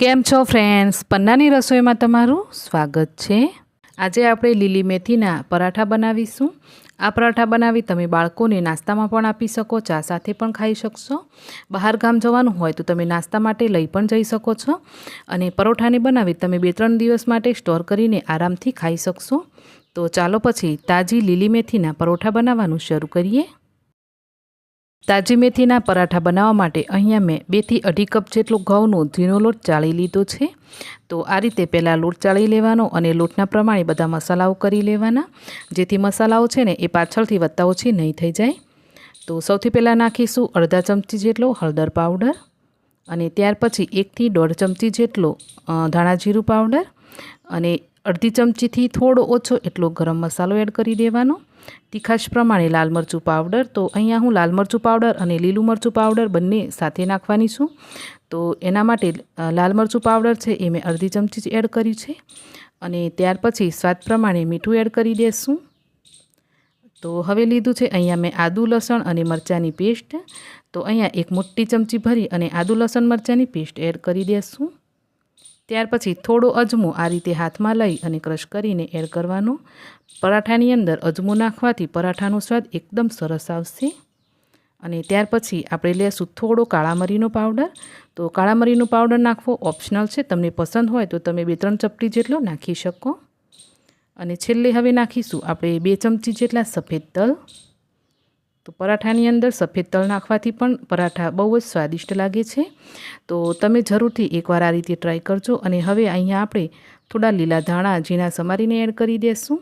કેમ છો ફ્રેન્ડ્સ, પન્નાની રસોઈમાં તમારું સ્વાગત છે। આજે આપણે લીલી મેથીના પરાઠા બનાવીશું। આ પરાઠા બનાવી તમે બાળકોને નાસ્તામાં પણ આપી શકો, ચા સાથે પણ ખાઈ શકશો। બહાર ગામ જવાનું હોય તો તમે નાસ્તા માટે લઈ પણ જઈ શકો છો અને પરોઠાને બનાવી તમે 2-3 દિવસ માટે સ્ટોર કરીને આરામથી ખાઈ શકશો। તો ચાલો પછી તાજી લીલી મેથીના પરોઠા બનાવવાનું શરૂ કરીએ। તાજી મેથીના પરાઠા બનાવવા માટે અહીંયા મેં 2 થી 2.5 કપ જેટલો ઘઉંનો ઝીણો લોટ ચાળી લીધો છે। તો આ રીતે પહેલાં લોટ ચાળી લેવાનો અને લોટના પ્રમાણે બધા મસાલાઓ કરી લેવાના, જેથી મસાલાઓ છે ને એ પાછળથી વધતા ઓછી નહીં થઈ જાય। તો સૌથી પહેલાં નાખીશું અડધા ચમચી જેટલો હળદર પાવડર અને ત્યાર પછી 1 થી 1.5 ચમચી જેટલો ધાણા જીરું પાવડર અને અડધી ચમચીથી થોડો ઓછો એટલો ગરમ મસાલો એડ કરી દેવાનો। તીખાશ પ્રમાણે લાલ મરચું પાવડર, તો અહીંયા હું લાલ મરચું પાવડર અને લીલું મરચું પાવડર બંને સાથે નાખવાની છું। તો એના માટે લાલ મરચું પાવડર છે એ મેં અડધી ચમચી જ એડ કર્યું છે અને ત્યાર પછી સ્વાદ પ્રમાણે મીઠું એડ કરી દઈશું। તો હવે લીધું છે અહીંયા મેં આદુ લસણ અને મરચાંની પેસ્ટ, તો અહીંયા 1 મોટી ચમચી ભરી અને આદુ લસણ મરચાંની પેસ્ટ એડ કરી દઈશું। ત્યાર પછી થોડો અજમો આ રીતે હાથમાં લઈ અને ક્રશ કરીને એડ કરવાનો। પરાઠાની અંદર અજમો નાખવાથી પરાઠાનો સ્વાદ એકદમ સરસ આવશે। અને ત્યાર પછી આપણે લેશું થોડો કાળા મરીનો પાવડર, તો કાળા મરીનો પાવડર નાખવો ઓપ્શનલ છે, તમને પસંદ હોય તો તમે 2-3 ચપટી જેટલો નાખી શકો। અને છેલ્લે હવે નાખીશું આપણે 2 ચમચી જેટલા સફેદ તલ। તો પરાઠાની અંદર સફેદ તલ નાખવાથી પણ પરાઠા બહુ જ સ્વાદિષ્ટ લાગે છે। તો તમે જરૂરથી એકવાર આ રીતે ટ્રાય કરજો। અને હવે અહીંયા આપણે થોડા લીલા ધાણા ઝીણા સમારીને એડ કરી દઈશું।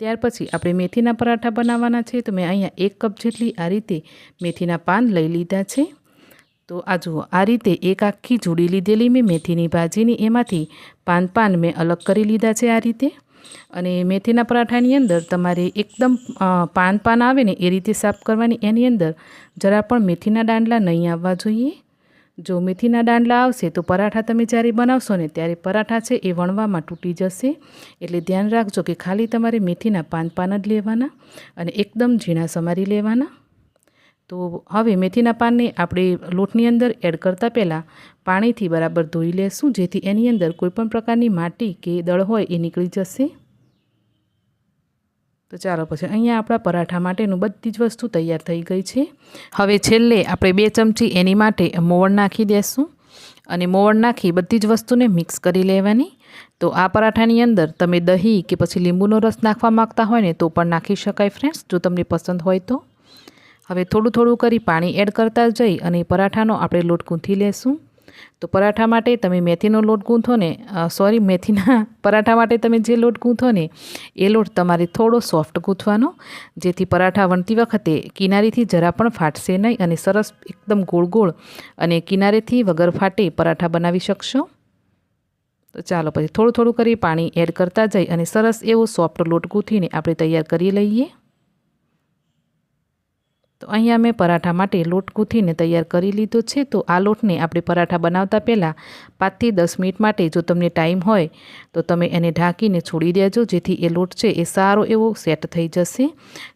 ત્યાર પછી આપણે મેથીના પરાઠા બનાવવાના છે, તો મેં અહીંયા 1 કપ જેટલી આ રીતે મેથીના પાન લઈ લીધા છે। તો આ જુઓ, આ રીતે એક આખી જોડી લીધેલી મેં મેથીની ભાજીની, એમાંથી પાન મેં અલગ કરી લીધા છે આ રીતે। અને મેથીના પરાઠાની અંદર તમારે એકદમ પાન આવે ને એ રીતે સાફ કરવાની, એની અંદર જરા પણ મેથીના દાંડલા નહીં આવવા જોઈએ। જો મેથીના દાંડલા આવશે તો પરાઠા તમે જ્યારે બનાવશો ને ત્યારે પરાઠા છે એ વણવામાં તૂટી જશે। એટલે ધ્યાન રાખજો કે ખાલી તમારે મેથીના પાન જ લેવાના અને એકદમ ઝીણા સમારી લેવાના। તો હવે મેથીના પાનને આપણે લોટની અંદર એડ કરતાં પહેલાં પાણીથી બરાબર ધોઈ લેશું, જેથી એની અંદર કોઈપણ પ્રકારની માટી કે દળ હોય એ નીકળી જશે। તો ચાલો પછી અહીંયા આપણા પરાઠા માટેનું બધી જ વસ્તુ તૈયાર થઈ ગઈ છે। હવે છેલ્લે આપણે 2 ચમચી એની માટે મોવણ નાખી દઈશું અને મોવણ નાખી બધી જ વસ્તુને મિક્સ કરી લેવાની। તો આ પરાઠાની અંદર તમે દહીં કે પછી લીંબુનો રસ નાખવા માગતા હોય ને તો પણ નાખી શકાય ફ્રેન્ડ્સ, જો તમને પસંદ હોય તો। હવે થોડું થોડું કરી પાણી એડ કરતા જઈ અને પરાઠાનો આપણે લોટ ગૂંથી લેશું। તો પરાઠા માટે તમે મેથીનો લોટ ગૂંથો ને, મેથીના પરાઠા માટે તમે જે લોટ ગૂંથો ને એ લોટ તમારે થોડો સોફ્ટ ગૂંથવાનો, જેથી પરાઠા વણતી વખતે કિનારીથી જરા પણ ફાટશે નહીં અને સરસ એકદમ ગોળ ગોળ અને કિનારેથી વગર ફાટે પરાઠા બનાવી શકશો। તો ચાલો પછી થોડું થોડું કરી પાણી એડ કરતા જઈ અને સરસ એવો સોફ્ટ લોટ ગૂંથીને આપણે તૈયાર કરી લઈએ। તો અહીંયા મેં પરાઠા માટે લોટ ગૂંથીને તૈયાર કરી લીધો છે। તો આ લોટને આપણે પરાઠા બનાવતા પહેલાં 5 થી 10 મિનિટ માટે જો તમને ટાઈમ હોય તો તમે એને ઢાંકીને છોડી દેજો, જેથી એ લોટ છે એ સારો એવો સેટ થઈ જશે।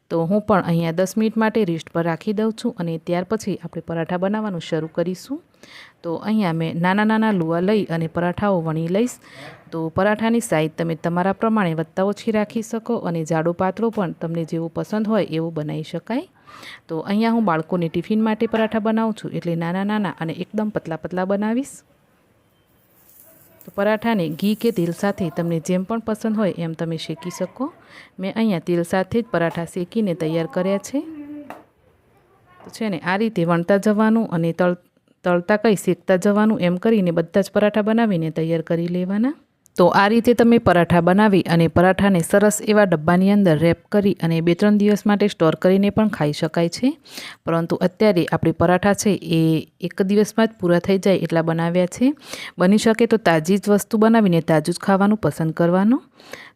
તો હું પણ અહીંયા 10 મિનિટ માટે રેસ્ટ પર રાખી દઉં છું અને ત્યાર પછી આપણે પરાઠા બનાવવાનું શરૂ કરીશું। તો અહીંયા મેં નાના નાના લુવા લઈ અને પરાઠાઓ વણી લઈશ। તો પરાઠાની સાઈઝ તમે તમારા પ્રમાણે વધતા ઓછી રાખી શકો અને જાડો પાતળો પણ તમને જેવું પસંદ હોય એવું બનાવી શકાય। તો અહીંયા હું બાળકોને ટિફિન માટે પરાઠા બનાવું છું, એટલે નાના નાના અને એકદમ પતલા બનાવીશ। તો પરાઠાને ઘી કે તેલ સાથે તમને જેમ પણ પસંદ હોય એમ તમે શેકી શકો। મેં અહીંયા તેલ સાથે જ પરાઠા શેકીને તૈયાર કર્યા છે। તો છે ને આ રીતે વણતા જવાનું અને તળતા કંઈ શેકતા જવાનું, એમ કરીને બધા જ પરાઠા બનાવીને તૈયાર કરી લેવાના। તો આ રીતે તમે પરાઠા બનાવી અને પરાઠાને સરસ એવા ડબ્બાની અંદર રેપ કરી અને 2-3 દિવસ માટે સ્ટોર કરીને પણ ખાઈ શકાય છે। પરંતુ અત્યારે આપણે પરાઠા છે એ 1 દિવસમાં જ પૂરા થઈ જાય એટલા બનાવ્યા છે। બની શકે તો તાજી જ વસ્તુ બનાવીને તાજું જ ખાવાનું પસંદ કરવાનું।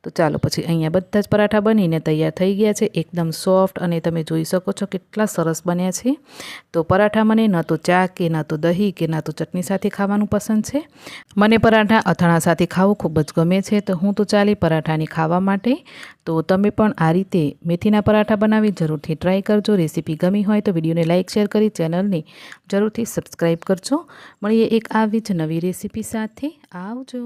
તો ચાલો પછી અહીંયા બધા જ પરાઠા બનીને તૈયાર થઈ ગયા છે, એકદમ સોફ્ટ અને તમે જોઈ શકો છો કેટલા સરસ બન્યા છે। તો પરાઠા મને ન તો ચા કે ન તો દહીં કે ન તો ચટણી સાથે ખાવાનું પસંદ છે। મને પરાઠા અથાણા સાથે ખાવું ખૂબ ખૂબ જ ગમે છે. તો હું તો ચાલી પરાઠાની ખાવા માટે. તો તમે પણ આ રીતે મેથીના પરાઠા બનાવી જરૂરથી ટ્રાય કરજો. રેસીપી ગમી હોય તો વિડીયોને લાઇક શેર કરી ચેનલને જરૂરથી સબસ્ક્રાઈબ કરજો. મળીએ એક આવી જ નવી રેસીપી સાથે. આવજો.